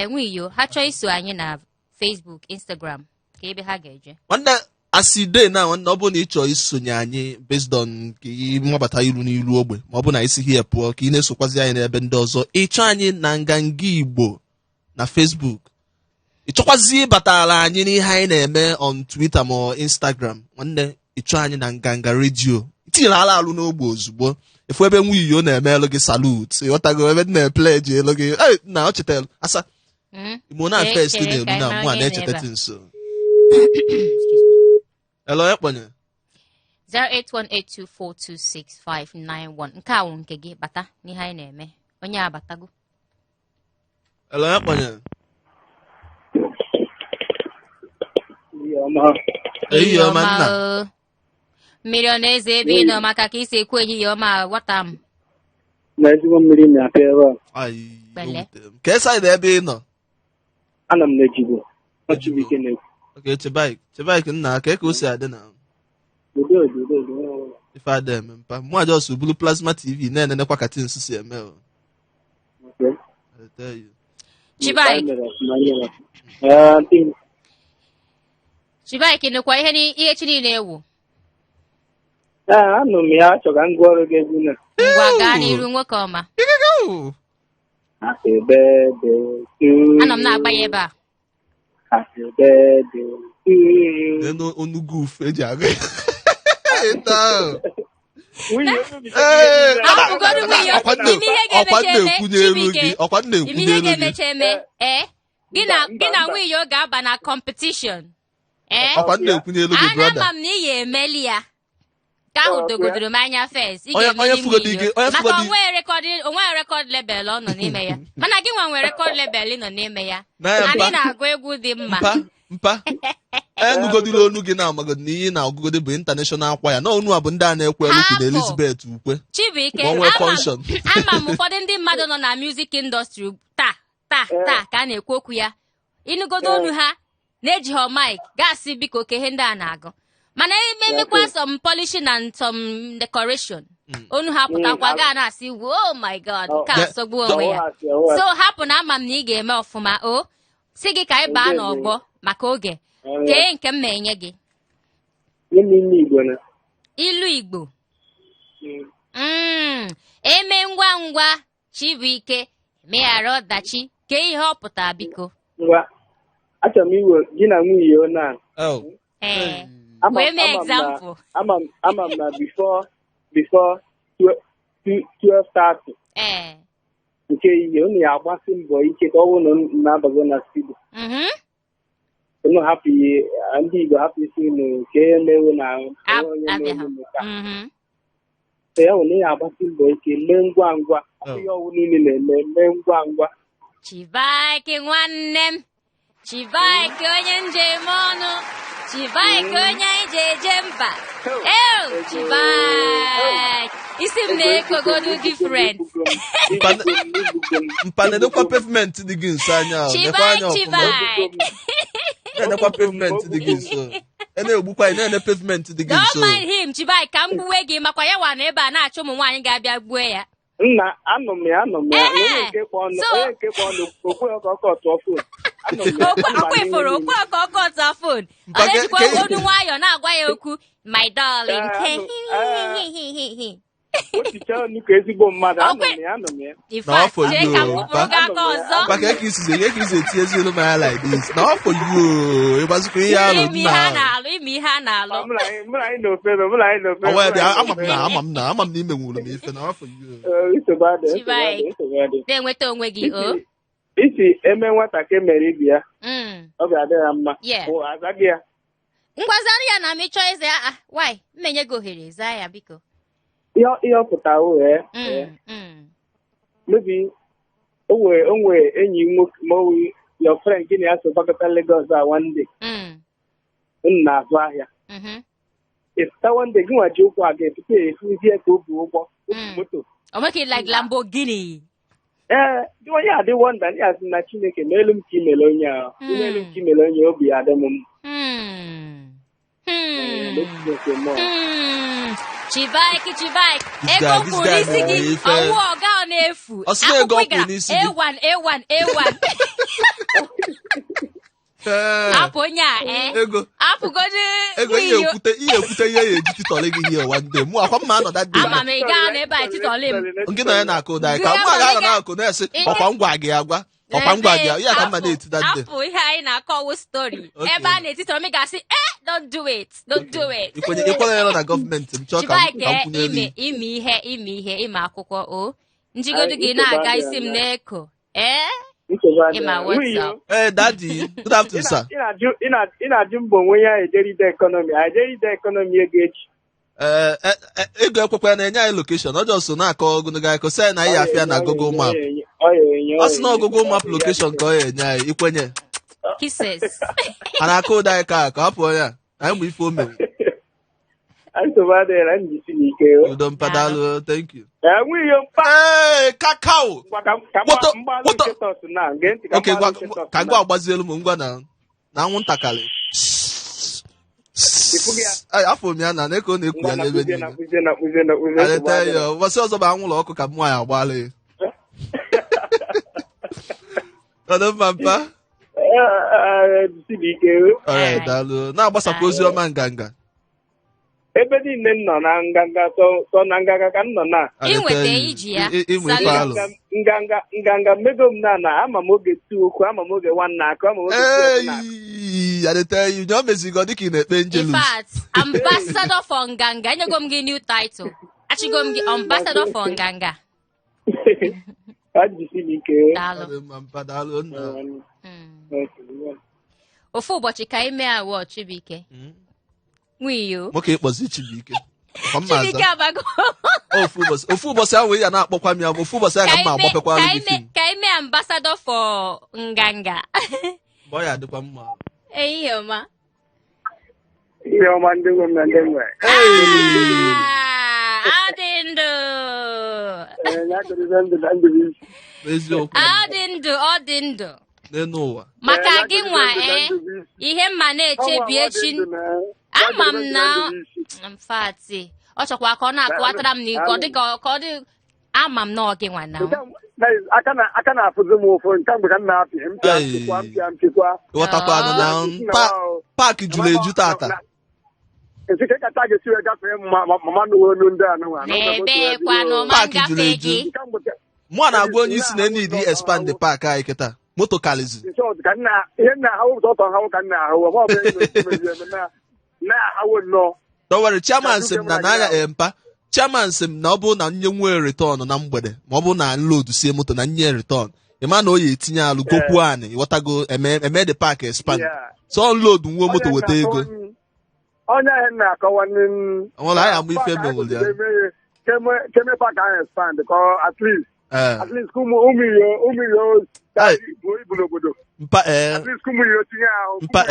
nwiyo ha chọọ iso anyị na Facebook, Instagram ka ebe ha ga-eje nwanne aside na nwanne ọ bụ na ị chọọ isonye anyị based on ka ịmabata ilu n'ilu ogbe ma ọ bụ na isi hie pụọ ka ị na-esokwazi anyị n'ebe ndị ọzọ ịchọ anyị na nganga Igbo na Facebook ịchọkwazi ịbatara anyị n'ihe anyị na-eme on Twitter ma Instagram nwanne ịchọ anyị na nganga redio itinyere alụ n'ogbe ozugbo efu ebe nwa iyo na-emelụ gị salut ịghọtago ebe na-epleji elu gị na ọ chetara asa imo na first na-elu na mụ a na-echeta nso hello ekponye 08182426591 nke a wụ nke gị bata n'ihe anyị na-eme onye abatago hello ekponye eyi ọma nna mmiri ọ na-eze ebe ị nọ maka ka isi ekwu ehihie ọma wata m na ezigbo mmiri na-apịa ebe a ka esa dị ebe ị nọ ana m n'Ejigbo Chibike na-ekwu oke Chibike nna ka o si adị na ife adị eme mpa mụ ajọs bulu plasma TV na-enenekwa ka tins si eme Chibike nụkwa ihe chi niile ewu anụ m ya achọ ka m gụọ ọrụ gị egwu na ngwa gaa n'iru nwoke ọma anọ m na-agba ya ebe a onugu ufe eji aga gị na nwunye oge aba na competition ọkwa ndị ekwunyelu gị brother ama m na ị ya emeli ya ka ahụ dogodoro m anya first ị ga-emeli nwunye maka onwe rekọd lebel ọ nọ n'ime ya mana gị nwe rekọd lebel ị nọ n'ime ya anyị na-agụ egwu dị mma enugodiri onu gị na-amagodi na ihe na-agụgodi bụ international akwa ya na onu a bụ ndị a na-ekwe elu na Elizabeth ukwe Chibuike ama m ụfọdụ ndị mmadụ nọ na music industry taa ka a na-ekwu okwu ya ịnụgodo onu ha na-ejighị mic gasị biko ka ihe ndị a na-agụ mana emekwa some polishing and some decoration onu ha pụtakwa gaa na-asị oh my god nke a sọgbuo onwe ya so hapụ na ama m na ị ga-eme ọfụma si gị ka ị baa n'ọgbọ maka oge kee nke m na-enye gị ilu Igbo eme ngwa ngwa Chibuike meghara ọdachi kee ihe ọ pụtara biko achọrọ m iwe gị na nwunye na wee mee example ama m na before 12:30 nke ihe unu ya agbasi mbọ ike ka ọ bụrụ na na-abago na studio unu hapụ ihe ndị Igbo hapụ isi unu nke emewo na onye na-eme ya nwere ya agbasi mbọ ike mee ngwa ngwa ihe ọwụ niile na-eme mee ngwa ngwa Chibuike nwanne m Chibuike onye njem ọnụ Chibuike onye ije eje mba Chibuike isi m na-ekogodu different mpanedekwa pavement dị gị nso anya Chibuike na-enekwa pavement dị gị nso na-egbukwa na-ene pavement dị gị nso don't mind him Chibuike ka m gbuwe gị makwa ya nwa na ebe a na-achọ ụmụ nwaanyị ga-abịa gbuo ya nna anọ m ya onye nke kpọ ọnụ okwe ọkọtụ fon okwe ọkọtụ fon ọ na-ejikwa onu nwayọ na-agwa ya okwu my darling ochicha ọnụ ka ezigbo mmadụ anọ m ya chee ka m kwụpụrụ gị aka ọzọ maka ka isi etinye eziolu m ya like this na ọfọ you ịgbazikwa ihe alụ ime ihe a na-alụ ama m na ime nwụrụ m ife na ọfọ you na-enweta onwe gị isi eme nwata ka emere ibi ya ọ ga-adị ya mma azaghị ya ngwazara ya na mịchọ eze why mmenye gị ohere zaa ya biko ihe ọ pụtara wee mebi onwe enyi nwoke ma owe your friend gị na ya so gbakọta Lagos a one day unu na-azụ ahịa ịpụta one day gị nwa ji ụkwụ aga epụta efuzie ka o bu ụgbọ moto o make it like Lamborghini dị onye adị wonda ya sị na Chineke meelu m ka imele onye ahụ meelu m ka imele onye obi ya adị m Chibuike ego kwuru isi gị ọwụ ọga ọ na-efu A1 apụ onye a apụgodu ego ihe ekwute ihe ya eji titọlị gị ihe wande mụ akwa mma anọ dat ama m ị gaa n'ebe a titọlị m nke na ya na-akụ ụda ka mụ aga na-akụ na-esi ọkwa ngwa gị agwa ọkwa ngwa gị ya ka mma na-eti dat day apụ ihe anyị na-akọwụ stori ebe a na-etitọrọ m ga-asị don't do it ikwenyere na gọọmenti m chọọ ka m kwụnyere ime ihe ime akwụkwọ o njigodu gị na-aga isi m na-eko ịma WhatsApp daddy good afternoon sir ị na-ajụ mbọ onwe ya ejeride ekọnọmi ego echi ego ekwekwe na-enye anyị lokeshọn ọjọọ so na-akọ ogologo akọ sị na anyị afịa na Google Map ọ sị na Google Map lokeshọn ka ọ ya enye anyị ikwenye kisses a na-akọ ụda anyị ka hapụ onye anyị mụ ife o mere udo mpadalụ thank you kakao oke ka ngwa agbazielu m ngwa na anwụntakịrị afọ m ya na na-eke ọ na-ekwu ya n'ebe niile aleta ya ụbọchị ọzọ bụ anwụlọ ọkụ ka m nwaanyị agbalị ọdụ mma mpa daalụ na-agbasakwa ozi ọma nganga ebe niile m nọ na nganga sọ na nganga ka m nọ na inweta iji ya nganga mmego m na ama m oge tu okwu ama m oge nwanne aka ama m oge adịteghị nye o mezigo dịka ị na-ekpe njelus in fact ambassador for nganga enyego m gị new title Achigo m gị ambassador for nganga. Ofu ụbọchị ka ime awọ Chibuike. Nwiyo. Nwoke ịkpọzi Chibuike. Chibuike abago. Ofu ụbọchị ahụ ya na-akpọkwa m ya, ofu ụbọchị ahụ ma agbapekwa gị film. Ka ime ambassador for nganga. Boy ya dịkwa mma. Ihe ọma. Ihe ọma ndị nwe na ndị nwe. Adị ndụ. Eziokwu. Ọ dị ndụ. N'elu ụwa. Maka gị nwa ihe mma na-echebi echi. Ama m na mfati. Ọ chọkwa ka ọ na-akụwatara m n'iko ọ dị ka ọ dị ama m na ọ gị nwa na. Aka na-afụzi m ụfụ nke mgbe ka m na-apị mpịakwa. Ghọtakwa na paakị juru eju tata. Esi ka kacha ga-esi wee gafee mama n'olu ndị anụnwa. Paakị juru eju. Mụ na-agwa onye isi na need expand the park anyị kịta. Moto kalizi. Ihe na-ahụ ụtọ ahụ ka m na-ahụ. Ọ bụ na-ahụ nnọọ. Don't worry, chairman sị m na n'anya empa. Chairman sị m na ọ bụrụ na nye nwee return na mgbede ma ọ bụrụ na nload sie moto na nye return. Ịma na o ya etinye alụ gokwu anyị ịghọtago eme the park expand. So unload nwe moto weta ego. Onye ahụ na-akọwa nwere anyị amụ ife menwere ya. Keme park ahụ expand ka at least ụmụ iyo bụ ibu n'obodo. Mpa at least ụmụ iyo tinye ahụ. Mpa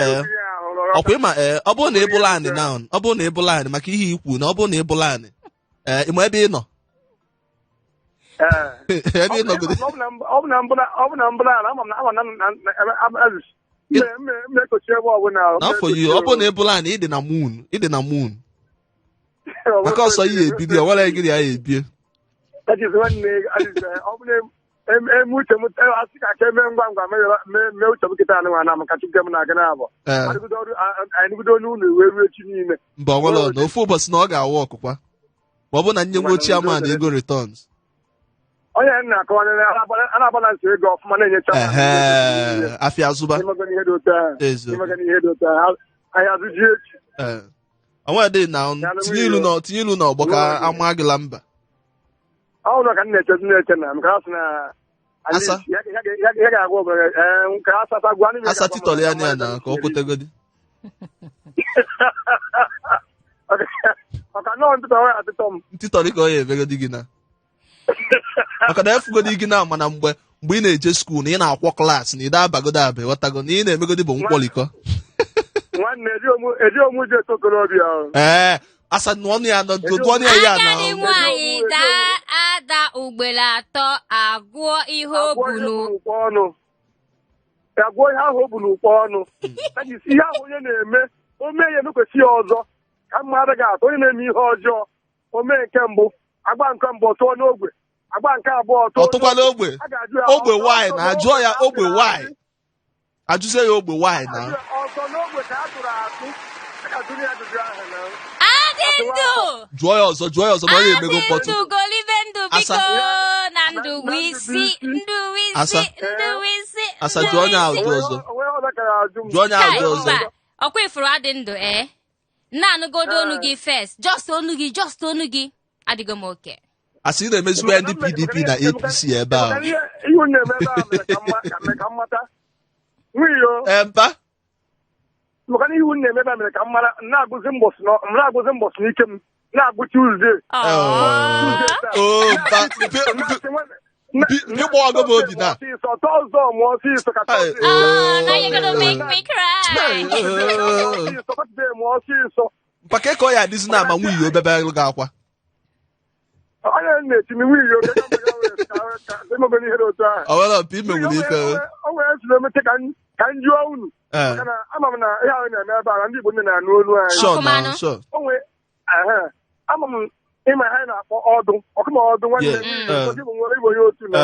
ọkwa ịma ọ bụrụ na ịbụla anyị na ọ bụrụ na ịbụla anyị maka ihe ikwu na ọ bụrụ na ịbụla anyị ịma ebe ị nọ. Ebe ị nọgide. Ọ bụ na mbụla ama m na-ekochi ebe ọbụla. N'afọ yi ọ bụrụ na ịbụla anyị ịdị na moon. Maka ọsọ ihe ebido ọ nwere gịrị ya ebie. Eme uche m asị ka aka eme ngwa ngwa mee uche m kịta anụ na maka chike m na-aga n'abụ anyị bido n'ụlọ wee ruo echi niile. Mba ọnwụlọ na ofu ụbọchị na ọ ga-awụ ọkụkwa ma ọ bụ na nye nwe ochie ama na ego returns. Onye na-akọwanye a na-abalansi ego ọfụma na-enyecha afịa azụba ihe dị otu ahụ anyị azụji echi. Onwe dị na tinye ilu na ọgbọ ka ama gịla mba. Ọ nọ ka m na-eche na m ka asị na ya ga-agwa obere nke asata gwa ndị asa titọrọ ya na ka ọ kwetegodi. Maka nọọ ntịtọrọ ya atịtọ m. Ntịtọrọ ka ọ ya ebegodi gị na. Maka na efugodi gị na mana mgbe ị na-eje skuul na ị na-akwọ klaasị na ị da-abagodo aba ịghọtago na ị na-emegodi bụ nkwọlikọ. Nwanne eji omu je tokorobịa. Asa n'ọnụ ya nọ ọnụ ya na agadi nwaanyị ada ugboro atọ agụọ ihe o bu n'ụkwụ ọnụ. Agụọ ihe ahụ o bu n'ụkwụ ọnụ. Ihe ahụ onye na-eme o mee ya emekwesị ya ọzọ ka mmadụ ga-atọ onye na-eme ihe ọjọọ o mee nke mbụ agba nke mbụ tụọ n'ogbe agba nke abụọ ọtụkwa n'ogbe ogbe nwaanyị na-ajụọ ya ogbe nwaanyị ajụzie ya ogbe nwaanyị na ọtọ n'ogbe ka a tụrụ atụ ka tụrụ ya ajụjụ ahụ na jụọ ya ọzọ na ọ ya emego mkpọtụ. Golibe ndụ biko na ndụ wisi asa jụọ onye ajụ ọzọ ọkwa ifuru adị ndụ na-anụgodo onu gị first just onu gị adịgo m oke. Asị ị na-emezigbo ndị PDP na APC ebe ahụ. Ihu na-eme ebe ahụ mere ka mmata mpa maka na ihu na-eme ebe a mere ka m mara na-agụzi mbọsị n'ike m na-agụ Tuesday. Pịkpọ ọgụ m obi na. Tọzdee mụọ ọsịsọ ka Satọdee mụọ ọsịsọ. Mpaka ka ọ ya adịzi na ama nwunye obebe gị akwa. Onye na-etimi nwunye obebe emegbe n'ihe dị otu ahụ. Ọ nwere mpi imenwere ife. O nwere esi na-emete ka m jụọ unu. Maka na ama m na ihe ahụ na-eme ebe a ndị Igbo ndị na-anụ olu anyị. Ama m ịma ha na-akpọ ọkụma ọdụ nwanne m bụ nwere Igbo onye otu na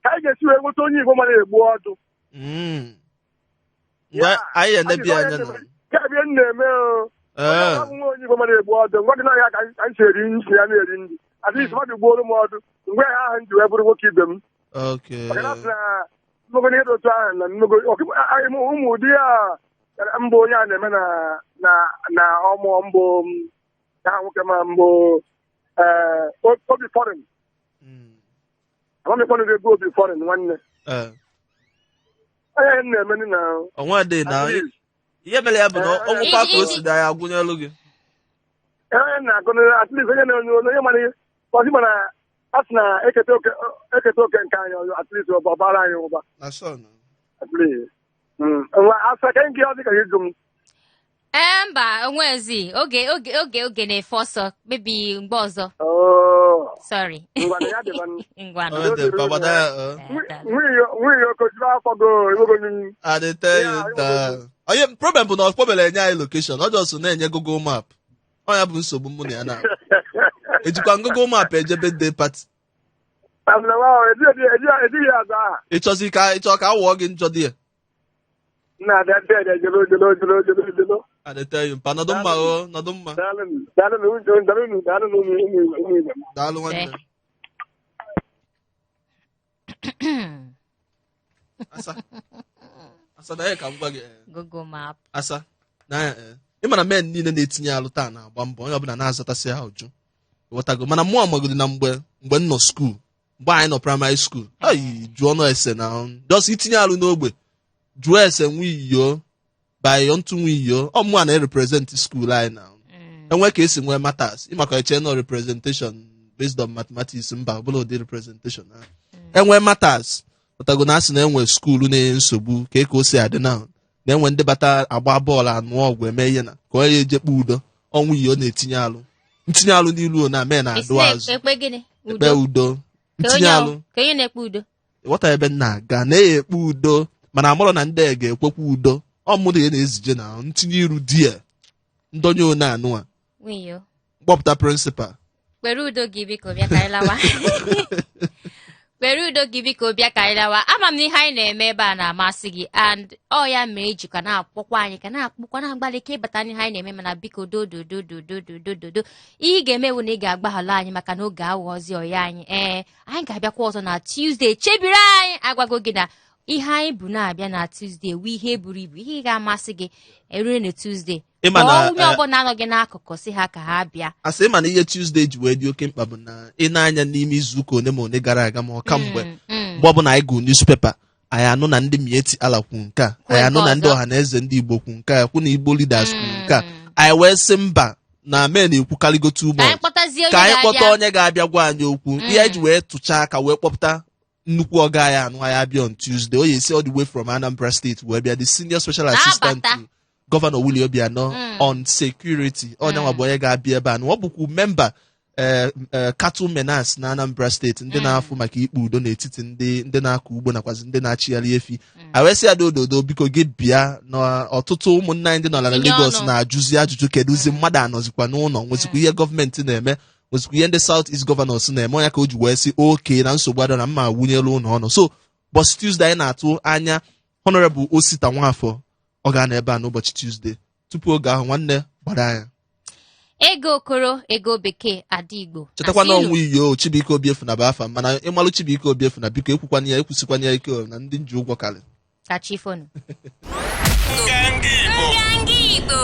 ka anyị ga-esi wee nweta onye Igbo mara egbu ọdụ. Anyị enebi anya na ka bie m na-eme nwa onye Igbo mara egbu ọdụ ngwa gị n'ahịa ka anyị si eri nri ya na-eri nri at least mmadụ gbuoro m ọdụ mgbe ahụ m ji wee bụrụ nwoke ibe m. Maka na mmego ihe dị otu ahụ na ụmụ ụdị ya mbụ onye a na-eme na ọmụọ mbụ ha nwoke ma mbụ obi foreign amamekwana ga-ebu obi foreign nwanne onye na-eme na onwe dị na ihe mere ya bụ na ọnwụkwa ka o si da ya agwụnyelu gị onye na-agụ at least onye na-onye onye mara ihe ọzi mana a sị na eketa oke nke anyị at least ọbara anyị ụba at least asa ka nke ọ dị ka gị jụ m mba onwezi oge na-efe ọsọ mebi mgbe ọzọ sorry nwunye okochiri afọ go onye problem bụ na ọkpọbere enye anyị location ọ jọsụ na-enye Google Map ọ ya bụ nsogbu mụ na ya na ejikwa Google Map ejebe de pati ịchọzi ka awụọ gị njọ dị ya adịteghị mpa nọdụ mma o nọdụ mma daalụ nwanne asa na ya ka m gwa gị Google Map asa na ịmana men niile na-etinye alụ taa na-agba mbọ onye ọbụla na-azatasị ha ụjụ ịghọtago mana mụ amagodi na mgbe m nọ skuul mgbe anyị nọ praịmarị skuul ayi jụọ nọ ese na jọs itinye alụ n'ogbe jụọ ese nwe iyo bayo ntụ nwe iyo ọmụ a na-represent skuul anyị na enwe ka esi nwee matters ịmaka eche nọ representation based on mathematics mba ọbụla ụdị representation enwe matters ọtago na asị na enwe skuulu na-enye nsogbu ka o si adị na na-enwe ndị bata agba bọọlụ anụ ọgwụ eme ihe na ka onye ejekpa udo ọnwụ iyo na-etinye alụ ntinye alụ n'ilu na mee na-adụ azụ ekpe udo ntinye alụ ịghọta ebe m na-aga na-ekpe udo mana amụrụ na ndị ga-ekwekwa udo ọmụdụ ya na-ezije na ntinye iru di ya ndonye one anụ a mkpọpụta prịnsịpal were udo gị biko bịa ka anyị lawa were udo gị biko bịa ka anyị lawa ama m na ihe anyị na-eme ebe a na-amasị gị and ọ ya mere iji ka na-akpọkwa anyị ka na-akpọkwa na-agbalị ka ịbata n'ihe anyị na-eme mana biko dodododododododo ihe ị ga-emewu na ị ga-agbaghalụ anyị maka na oge aghọzi ọya anyị anyị ga-abịakwa ọzọ na Tuesday chebiri anyị agwago gị na ihe anyị bụ na-abịa na Tuesday wee ihe buru ibu ihe ị ga-amasị gị erue na Tuesday onye ọbụla anọghị n'akụkụ si ha ka ha bịa asị ma na ihe Tuesday ji wee dị oke mkpa bụ na ị na-anya n'ime izuụka one ma one gara aga ma ọ ka mgbe ọbụla anyị gụ newspaper anyị anụ na ndị Mieti Ala kwu nke a anyị anụ na ndị ọha na eze ndị Igbo kwu nke a kwu na Igbo leaders kwu nke a anyị wee sị mba na men ekwukarịgote ugbo ka anyị kpọta onye ga-abịa gwa anyị okwu ihe anyị ji wee tụchaa aka wee kpọpụta nnukwu ọga ya anụ anyị abịa on Tuesday o yesi all the way from Anambra State wee bịa the senior special assistant to Governor Willie Obiano on security onye nwa bụ onye ga-abịa ebe a na ọ bụkwa memba cattle menace na Anambra State ndị na-afụ maka ikpe udo n'etiti ndị na-akọ ugbo nakwazi ndị na-achịgharị efi awesị ya dododo biko gị bịa na ọtụtụ ụmụnna anyị ndị nọ na Lagos na-ajụzi ajụjụ kedụzi mmadụ anọzikwa n'ụlọ nwezikwa ihe gọọmenti na-eme nwezikwa ihe ndị South East Governors na-eme onye ka o ji wee sị oke na nsogbu adọ na mma wunyelu ụlọ ọnụ so bọs Tuesday anyị na-atụ anya Honorable Osita Nwafọ ọ ga-anọ ebe a n'ụbọchị Tuesday tupu oge ahụ nwanne gbara anya ego okoro ego bekee ada Igbo chetakwa na ọnwụ iyo Chibuike Obiefuna bụ afa mana ịmalụ Chibuike Obiefuna biko ekwukwana ya ekwusikwana ya ike na ndị nji ụgwọ karị kachifonu Igbo